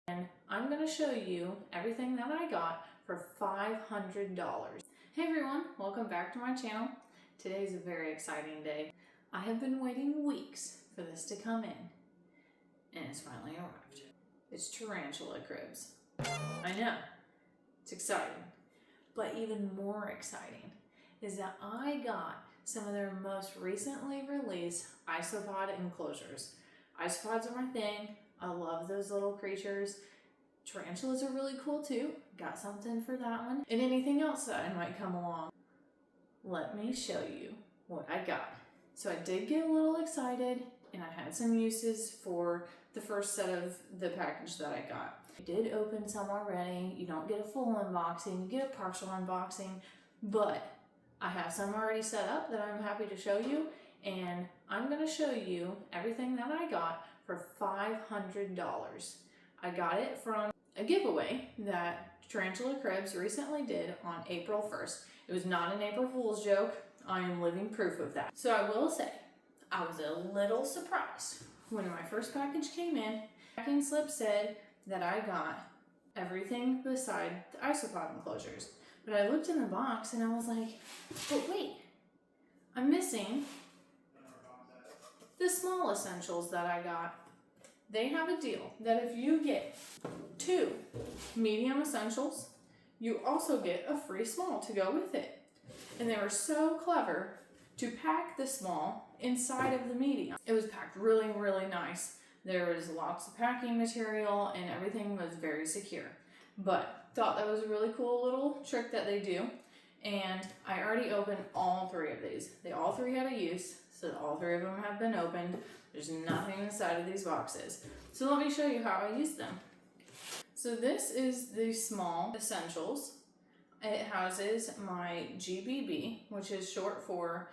And I'm going to show you everything that I got for $500. Hey everyone, welcome back to my channel. Today is a very exciting day. I have been waiting weeks for this to come in, and it's finally arrived. It's Tarantula Cribs. I know, it's exciting, but even more exciting is that I got some of their most recently released isopod enclosures. Isopods are my thing. I love those little creatures. Tarantulas are really cool too. Got something for that one. And anything else that I might come along. Let me show you what I got. So I did get a little excited and I had some uses for the first set of the package that I got. I did open some already. You don't get a full unboxing, you get a partial unboxing, but I have some already set up that I'm happy to show you, and I'm going to show you everything that I got for $500. I got it from a giveaway that Tarantula Cribs recently did on April 1st. It was not an April Fool's joke. I am living proof of that. So I will say, I was a little surprised when my first package came in. The packing slip said that I got everything beside the isopod enclosures. But I looked in the box and I was like, but wait, I'm missing the small essentials that I got. They have a deal that if you get 2 medium essentials, you also get a free small to go with it. And they were so clever to pack the small inside of the medium. It was packed really, really nice. There was lots of packing material and everything was very secure. But thought that was a really cool little trick that they do. And I already opened all 3 of these. They all 3 have a use, so all 3 of them have been opened. There's nothing inside of these boxes. So let me show you how I use them. So this is the small essentials. It houses my GBB, which is short for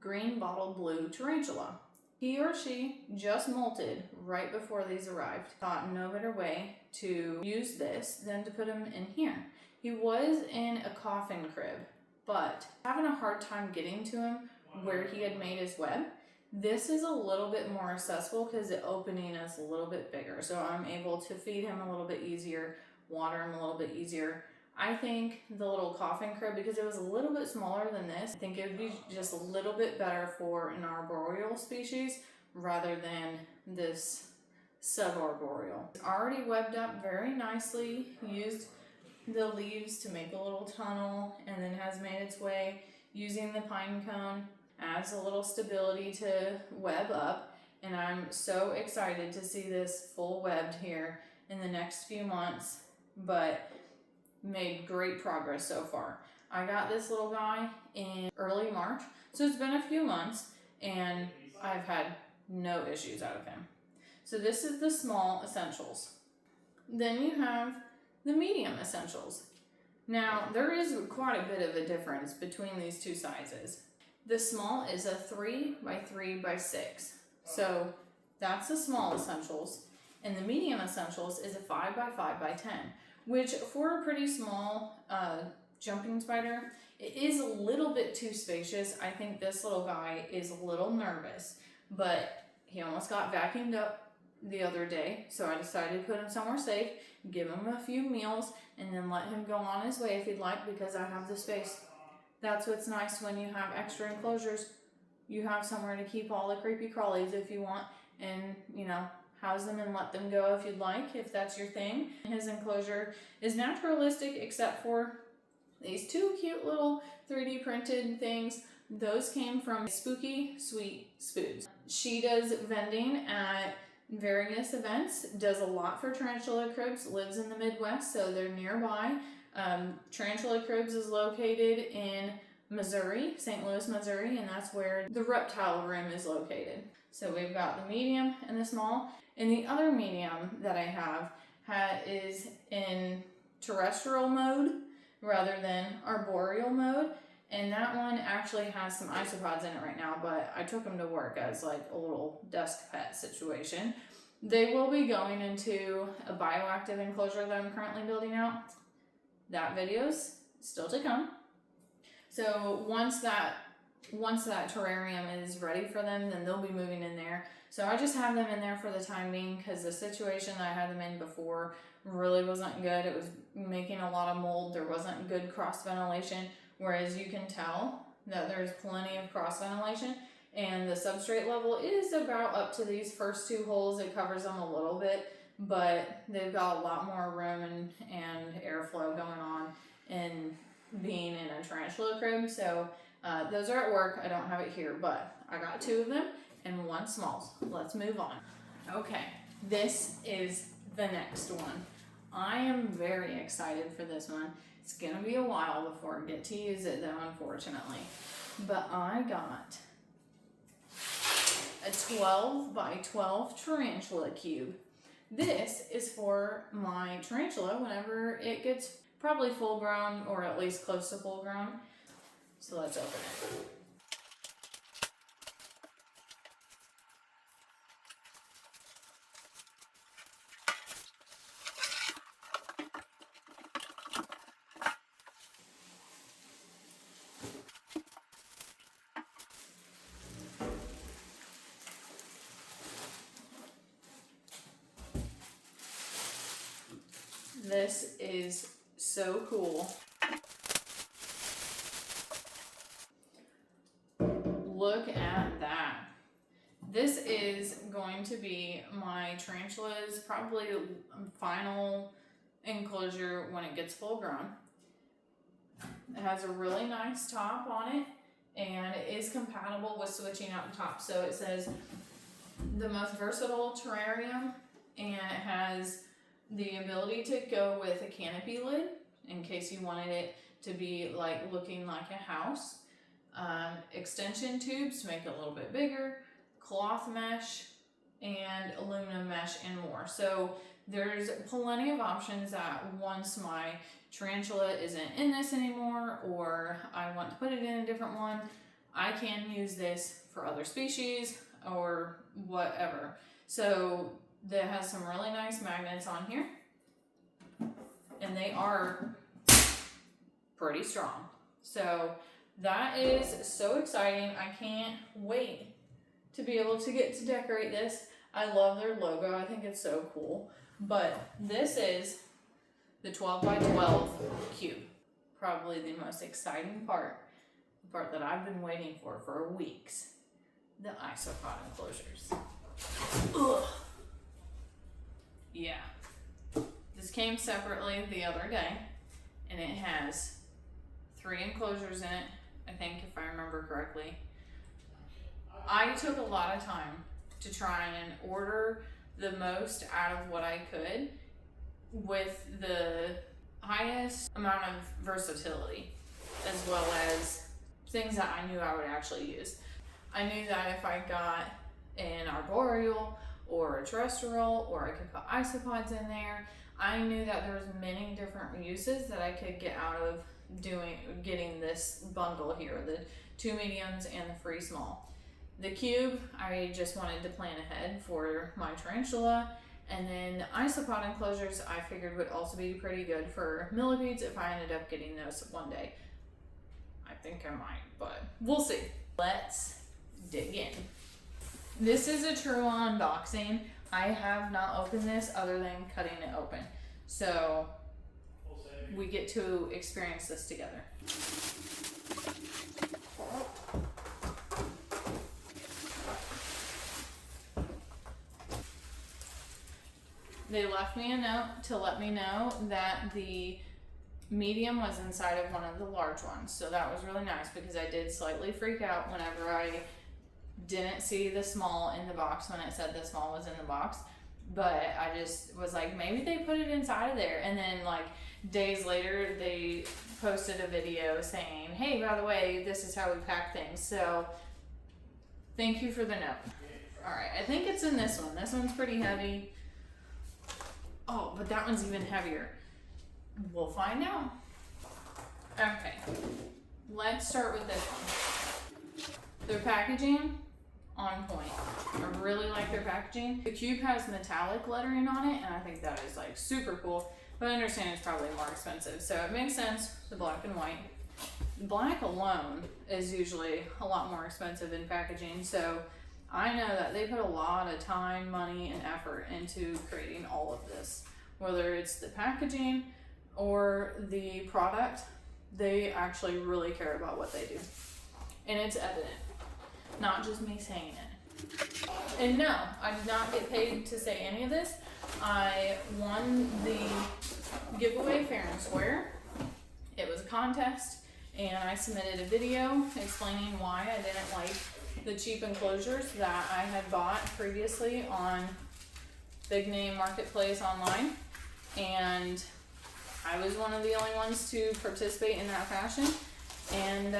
green bottle blue tarantula. He or she just molted right before these arrived. Thought no better way to use this than to put him in here. He was in a coffin crib, but having a hard time getting to him where he had made his web. This is a little bit more accessible because the opening is a little bit bigger. So I'm able to feed him a little bit easier, water him a little bit easier. I think the little coffin crib, because it was a little bit smaller than this, I think it would be just a little bit better for an arboreal species rather than this subarboreal. It's already webbed up very nicely, used the leaves to make a little tunnel, and then has made its way using the pine cone. Adds a little stability to web up, and I'm so excited to see this full webbed here in the next few months, but made great progress so far. I got this little guy in early March, so it's been a few months and I've had no issues out of him. So this is the small essentials. Then you have the medium essentials. Now there is quite a bit of a difference between these 2 sizes. The small is a 3 by 3 by 6. So that's the small essentials. And the medium essentials is a 5 by 5 by 10. Which for a pretty small jumping spider, it is a little bit too spacious. I think this little guy is a little nervous, but he almost got vacuumed up the other day. So I decided to put him somewhere safe, give him a few meals, and then let him go on his way if he'd like, because I have the space. That's what's nice when you have extra enclosures. You have somewhere to keep all the creepy crawlies if you want, and house them and let them go if you'd like, if that's your thing. His enclosure is naturalistic except for these 2 cute little 3D printed things. Those came from Spooky Sweet Spoods. She does vending at various events, does a lot for Tarantula Cribs, lives in the Midwest, so they're nearby. Tarantula Cribs is located in Missouri, St. Louis, Missouri, and that's where the reptile room is located. So we've got the medium and the small. And the other medium that I have is in terrestrial mode rather than arboreal mode. And that one actually has some isopods in it right now, but I took them to work as like a little desk pet situation. They will be going into a bioactive enclosure that I'm currently building out. That video's still to come. So once that once that terrarium is ready for them, then they'll be moving in there. So I just have them in there for the time being because the situation that I had them in before really wasn't good. It was making a lot of mold. There wasn't good cross ventilation, whereas you can tell that there's plenty of cross ventilation, and the substrate level is about up to these first two holes. It covers them a little bit, but they've got a lot more room and airflow going on in being in a tarantula crib. So those are at work. I don't have it here, but I got 2 of them and 1 small. Let's move on. Okay, this is the next one. I am very excited for this one. It's gonna be a while before I get to use it though, unfortunately. But I got a 12 by 12 tarantula cube. This is for my tarantula whenever it gets probably full grown, or at least close to full grown. So let's open it. This is so cool. Look at that. This is going to be my tarantula's probably final enclosure when it gets full grown. It has a really nice top on it, and it is compatible with switching out the top. So it says the most versatile terrarium, and it has the ability to go with a canopy lid in case you wanted it to be like looking like a house. Extension tubes to make it a little bit bigger, cloth mesh, and aluminum mesh, and more. So there's plenty of options that once my tarantula isn't in this anymore, or I want to put it in a different one, I can use this for other species or whatever. So that has some really nice magnets on here, and they are pretty strong. So that is so exciting. I can't wait to be able to get to decorate this. I love their logo. I think it's so cool. But this is the 12 by 12 cube. Probably the most exciting part, the part that I've been waiting for weeks. The isopod enclosures. Ugh. Yeah. This came separately the other day, and it has 3 enclosures in it, I think, if I remember correctly. I took a lot of time to try and order the most out of what I could with the highest amount of versatility, as well as things that I knew I would actually use. I knew that if I got an arboreal or a terrestrial, or I could put isopods in there, I knew that there was many different uses that I could get out of getting this bundle here, the 2 mediums and the free small. The cube, I just wanted to plan ahead for my tarantula, and then the isopod enclosures I figured would also be pretty good for millipedes if I ended up getting those one day. I think I might, but we'll see. Let's dig in. This is a true unboxing. I have not opened this other than cutting it open. So we get to experience this together. They left me a note to let me know that the medium was inside of one of the large ones. So that was really nice, because I did slightly freak out whenever I didn't see the small in the box when it said the small was in the box. But I just was like, maybe they put it inside of there. And then like days later, they posted a video saying, hey, by the way, this is how we pack things. So thank you for the note. All right, I think it's in this one. This one's pretty heavy. Oh, but that one's even heavier. We'll find out. Okay, let's start with this one. Their packaging, on point. I really like their packaging. The cube has metallic lettering on it, and I think that is like super cool, but I understand it's probably more expensive, so it makes sense, the black and white. black alone is usually a lot more expensive in packaging. So I know that they put a lot of time, money, and effort into creating all of this. Whether it's the packaging or the product, they actually really care about what they do. And it's evident, not just me saying it. And no, I did not get paid to say any of this. I won the giveaway fair and square. It was a contest, and I submitted a video explaining why I didn't like the cheap enclosures that I had bought previously on big name marketplace online. And I was one of the only ones to participate in that fashion. And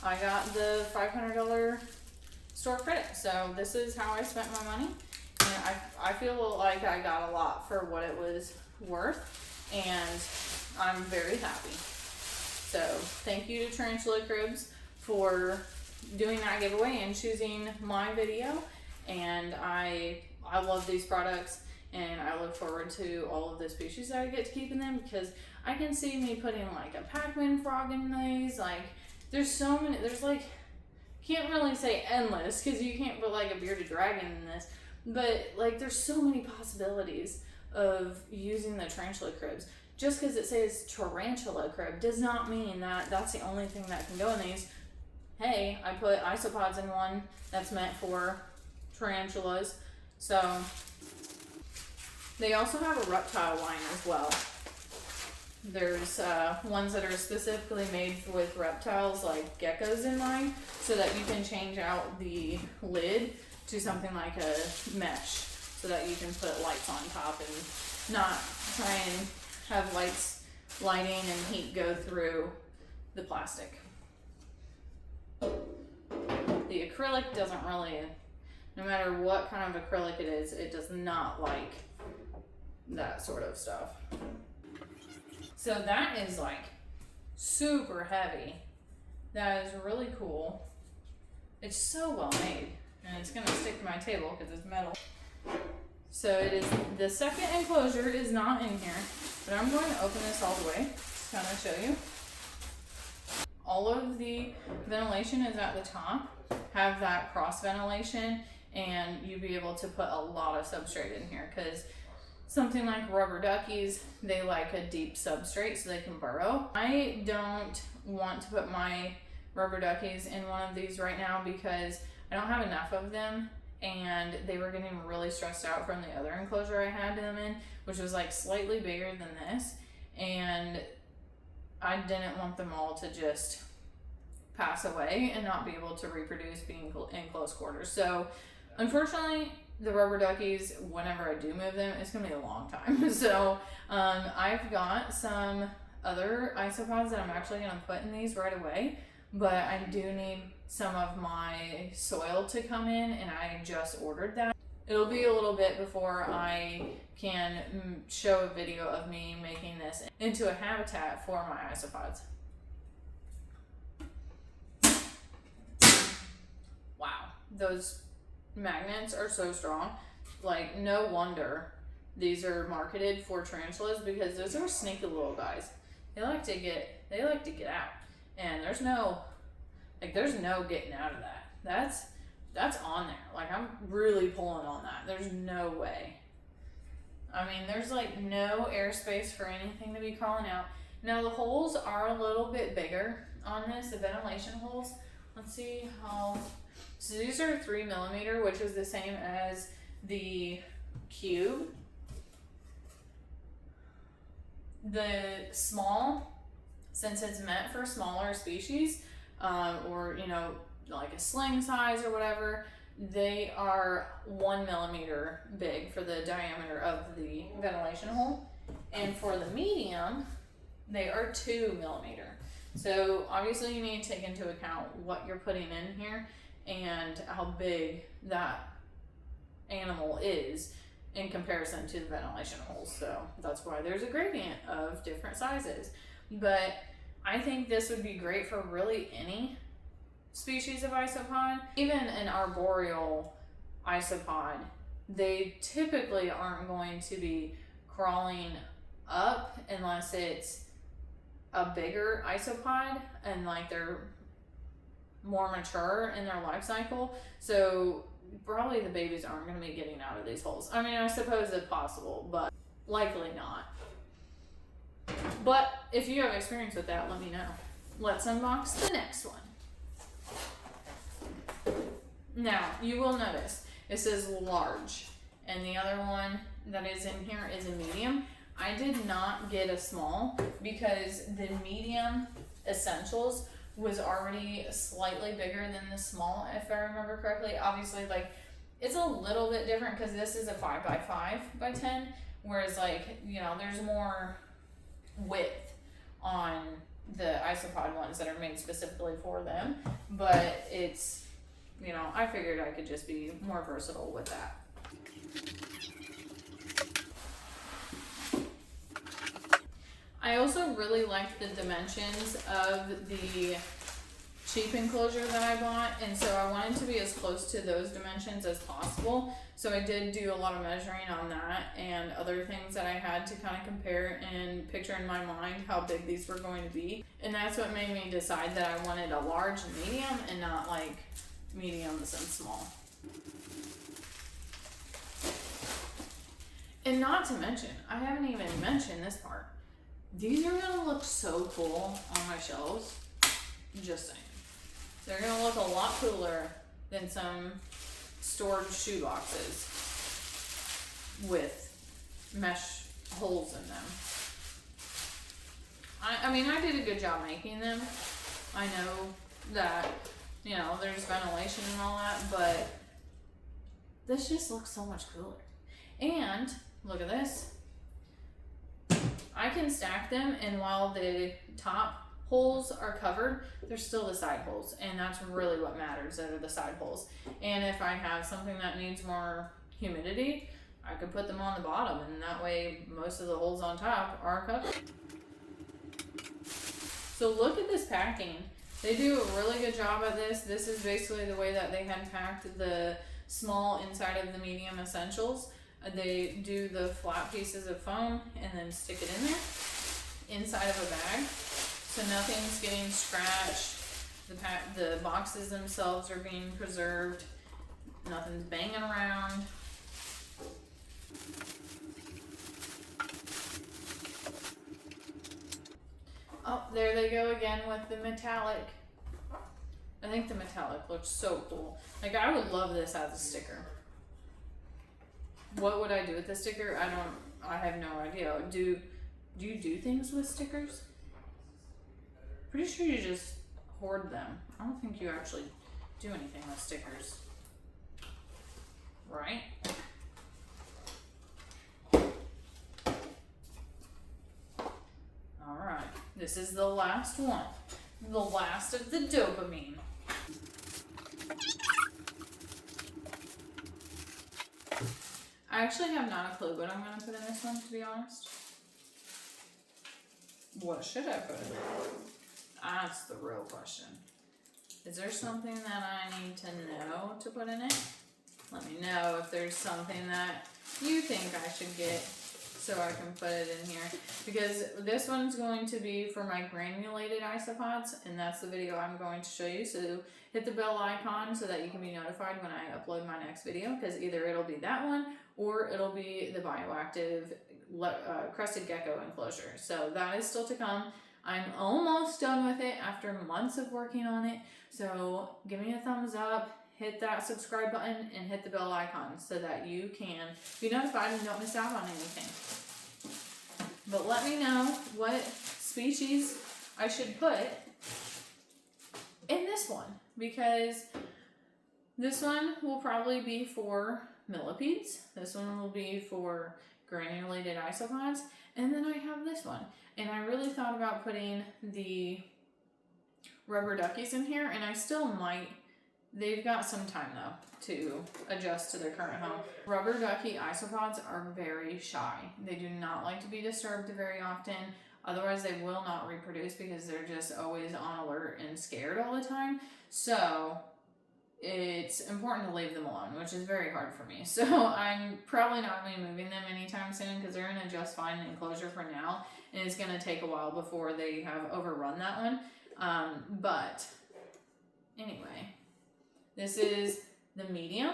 I got the $500 store credit. So this is how I spent my money. And I feel like I got a lot for what it was worth. And I'm very happy. So thank you to Tarantula Cribs for doing that giveaway and choosing my video. And I love these products, and I look forward to all of the species that I get to keep in them, because I can see me putting like a Pac-Man frog in these. Like there's so many, there's like, can't really say endless because you can't put like a bearded dragon in this, but like there's so many possibilities of using the Tarantula Cribs. Just because it says Tarantula Crib does not mean that that's the only thing that can go in these. Hey, I put isopods in one that's meant for tarantulas. So they also have a reptile line as well. There's ones that are specifically made with reptiles, like geckos in mine, so that you can change out the lid to something like a mesh, so that you can put lights on top and not try and have lighting and heat go through the plastic. The acrylic doesn't really, no matter what kind of acrylic it is, it does not like that sort of stuff. So that is like super heavy. That is really cool. It's so well made, and it's gonna stick to my table because it's metal. So it is, the second enclosure is not in here, but I'm going to open this all the way to kind of show you. All of the ventilation is at the top, have that cross ventilation, and you'll be able to put a lot of substrate in here, because something like rubber duckies, they like a deep substrate so they can burrow. I don't want to put my rubber duckies in one of these right now because I don't have enough of them, and they were getting really stressed out from the other enclosure I had them in, which was like slightly bigger than this, and I didn't want them all to just pass away and not be able to reproduce being in close quarters. So unfortunately, the rubber duckies, whenever I do move them, it's gonna be a long time. So I've got some other isopods that I'm actually gonna put in these right away, but I do need some of my soil to come in, and I just ordered that. It'll be a little bit before I can show a video of me making this into a habitat for my isopods. Wow, those magnets are so strong. Like, no wonder these are marketed for tarantulas, because those are sneaky little guys. They like to get out, and there's no getting out of that. That's on there. Like, I'm really pulling on that. There's no way. I mean, there's like no airspace for anything to be crawling out. Now the holes are a little bit bigger on this, the ventilation holes. Let's see how, so these are 3 millimeter, which is the same as the cube. The small, since it's meant for smaller species, or, you know, like a sling size or whatever, they are 1 millimeter big for the diameter of the ventilation hole. And for the medium, they are 2 millimeter. So obviously you need to take into account what you're putting in here and how big that animal is in comparison to the ventilation holes. So that's why there's a gradient of different sizes. But I think this would be great for really any species of isopod. Even an arboreal isopod, they typically aren't going to be crawling up unless it's a bigger isopod and like they're more mature in their life cycle. So probably the babies aren't going to be getting out of these holes. I mean, I suppose it's possible, but likely not. But if you have experience with that, let me know. Let's unbox the next one. Now, you will notice it says large, and the other one that is in here is a medium. I did not get a small because the medium essentials was already slightly bigger than the small, if I remember correctly. Obviously, like, it's a little bit different because this is a 5x5x10, whereas, like, you know, there's more width on the isopod ones that are made specifically for them, but it's, you know, I figured I could just be more versatile with that. I also really liked the dimensions of the cheap enclosure that I bought, and so I wanted to be as close to those dimensions as possible. So I did do a lot of measuring on that and other things that I had to kind of compare and picture in my mind how big these were going to be. And that's what made me decide that I wanted a large and medium and not like mediums and small. And not to mention, I haven't even mentioned this part. These are gonna look so cool on my shelves. Just saying. They're gonna look a lot cooler than some stored shoe boxes with mesh holes in them. I mean, I did a good job making them. I know that, you know, there's ventilation and all that, but this just looks so much cooler. And look at this. I can stack them, and while the top holes are covered, there's still the side holes, and that's really what matters, that are the side holes. And if I have something that needs more humidity, I could put them on the bottom, and that way most of the holes on top are covered. So look at this packing. They do a really good job at this. This is basically the way that they had packed the small inside of the medium essentials. They do the flat pieces of foam and then stick it in there inside of a bag, so nothing's getting scratched. The boxes themselves are being preserved. Nothing's banging around. Oh, there they go again with the metallic. I think the metallic looks so cool. Like, I would love this as a sticker. What would I do with the sticker? I have no idea. Do you do things with stickers? Pretty sure you just hoard them. I don't think you actually do anything with stickers. Right? Alright, this is the last one. The last of the dopamine. I actually have not a clue what I'm going to put in this one, to be honest. What should I put in it? That's the real question. Is there something that I need to know to put in it? Let me know if there's something that you think I should get so I can put it in here. Because this one's going to be for my granulated isopods, and that's the video I'm going to show you. So hit the bell icon so that you can be notified when I upload my next video, because either it'll be that one or it'll be the bioactive crested gecko enclosure. So that is still to come. I'm almost done with it after months of working on it. So give me a thumbs up, hit that subscribe button, and hit the bell icon so that you can be notified and don't miss out on anything. But let me know what species I should put in this one, because this one will probably be for millipedes. This one will be for granulated isopods. And then I have this one. And I really thought about putting the rubber duckies in here, and I still might. They've got some time though to adjust to their current home. Rubber ducky isopods are very shy. They do not like to be disturbed very often. Otherwise they will not reproduce because they're just always on alert and scared all the time. So it's important to leave them alone, which is very hard for me. So I'm probably not going to be moving them anytime soon because they're in a just fine enclosure for now, and it's going to take a while before they have overrun that one. But anyway, this is the medium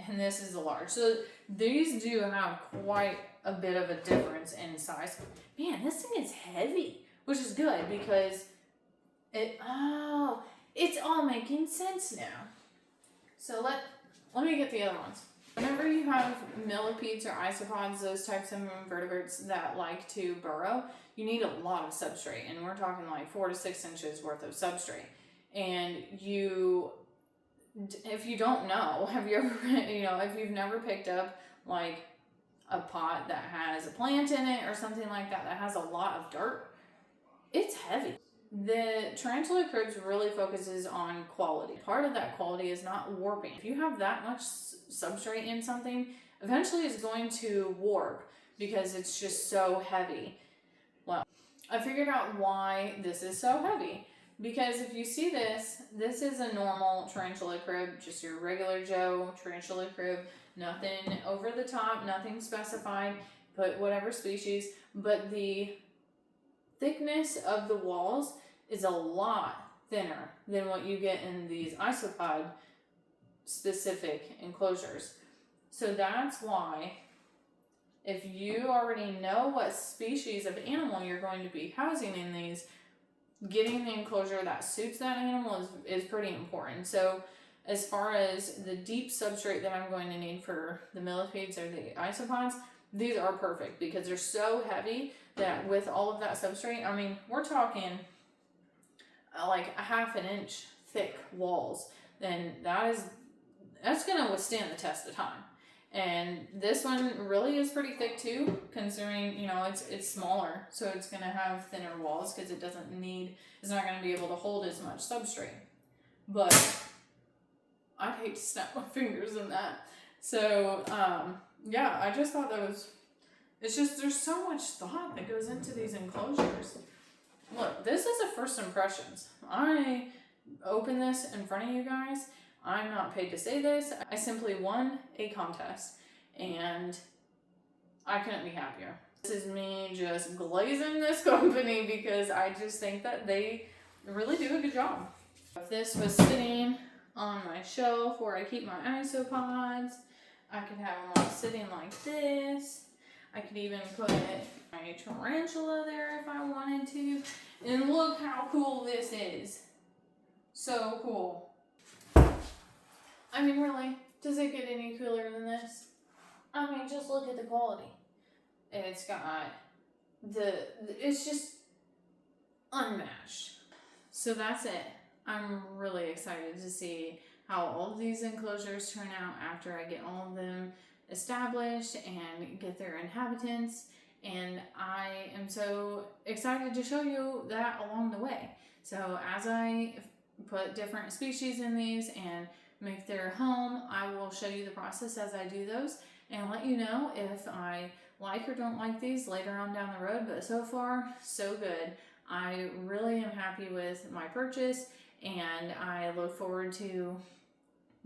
and this is the large. So these do have quite a bit of a difference in size. Man, this thing is heavy, which is good because it's all making sense now. So let me get the other ones. Whenever you have millipedes or isopods, those types of invertebrates that like to burrow, you need a lot of substrate, and we're talking like 4 to 6 inches worth of substrate. And if you don't know, have you ever, if you've never picked up like a pot that has a plant in it or something like that that has a lot of dirt, it's heavy. The Tarantula Cribs really focuses on quality. Part of that quality is not warping. If you have that much substrate in something, eventually it's going to warp because it's just so heavy. Well, I figured out why this is so heavy. Because if you see this is a normal tarantula crib, just your regular Joe tarantula crib, nothing over the top, nothing specified, put whatever species, but the thickness of the walls is a lot thinner than what you get in these isopod specific enclosures. So that's why if you already know what species of animal you're going to be housing in these, getting the enclosure that suits that animal is pretty important. So as far as the deep substrate that I'm going to need for the millipedes or the isopods, these are perfect because they're so heavy that with all of that substrate, I mean, we're talking like a 1/2 inch thick walls, then that's going to withstand the test of time. And this one really is pretty thick too, considering, it's smaller, so it's going to have thinner walls because it's not going to be able to hold as much substrate. But I'd hate to snap my fingers in that. So, yeah, I just thought there's so much thought that goes into these enclosures. Look, this is a first impressions. I open this in front of you guys. I'm not paid to say this. I simply won a contest, and I couldn't be happier. This is me just glazing this company because I just think that they really do a good job. If this was sitting on my shelf where I keep my isopods, I could have them all sitting like this. I could even put my tarantula there if I wanted to. And look how cool this is. So cool. I mean, really, does it get any cooler than this? I mean, just look at the quality. It's got it's just unmatched. So that's it. I'm really excited to see how all of these enclosures turn out after I get all of them established and get their inhabitants. And I am so excited to show you that along the way. So as I put different species in these and make their home, I will show you the process as I do those and let you know if I like or don't like these later on down the road. But so far, so good. I really am happy with my purchase, and I look forward to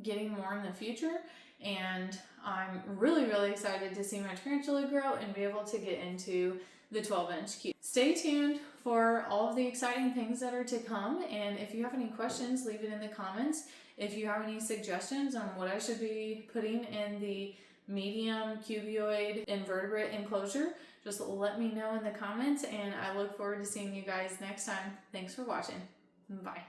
getting more in the future. And I'm really, really excited to see my tarantula grow and be able to get into the 12-inch cube. Stay tuned for all of the exciting things that are to come. And if you have any questions, leave it in the comments. If you have any suggestions on what I should be putting in the medium cuboid invertebrate enclosure, just let me know in the comments, and I look forward to seeing you guys next time. Thanks for watching. Bye.